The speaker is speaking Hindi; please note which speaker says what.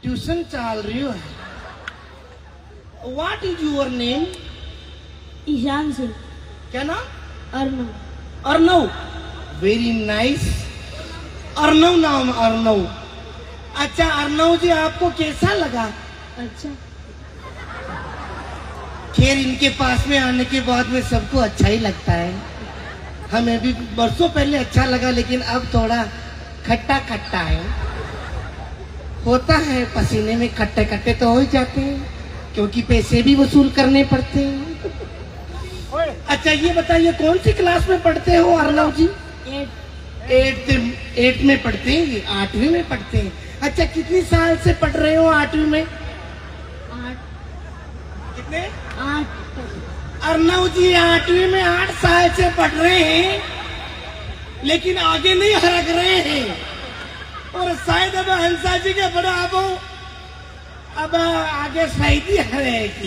Speaker 1: ट्यूशन चाल रही हो. What is your name?
Speaker 2: Ishaan Singh.
Speaker 1: क्या नाम?
Speaker 2: अर्नव.
Speaker 1: अर्नव. Very nice. अर्नव नाम अर्नव. अच्छा अर्नव जी आपको कैसा लगा?
Speaker 2: अच्छा.
Speaker 1: खैर इनके पास में आने के बाद में सबको अच्छा ही लगता है. हमें भी बरसों पहले अच्छा लगा लेकिन अब थोड़ा खट्टा खट्टा है. होता है पसीने में खट्टे खट्टे तो हो ही जाते हैं क्योंकि पैसे भी वसूल करने पड़ते हैं. अच्छा ये बताइए कौन सी क्लास में पढ़ते हो अर्नव जी? 8 में पढ़ते हैं. ये 8वीं में पढ़ते हैं. अच्छा कितनी साल से पढ़ रहे हो 8वीं में?
Speaker 2: 8.
Speaker 1: कितने?
Speaker 2: 8.
Speaker 1: अर्नव जी 8वीं में 8 साल से पढ़ रहे हैं लेकिन आगे नहीं हरक रहे हैं. और शायद अब हंसा जी के बड़ा अब आगे शायद ही हरेगी.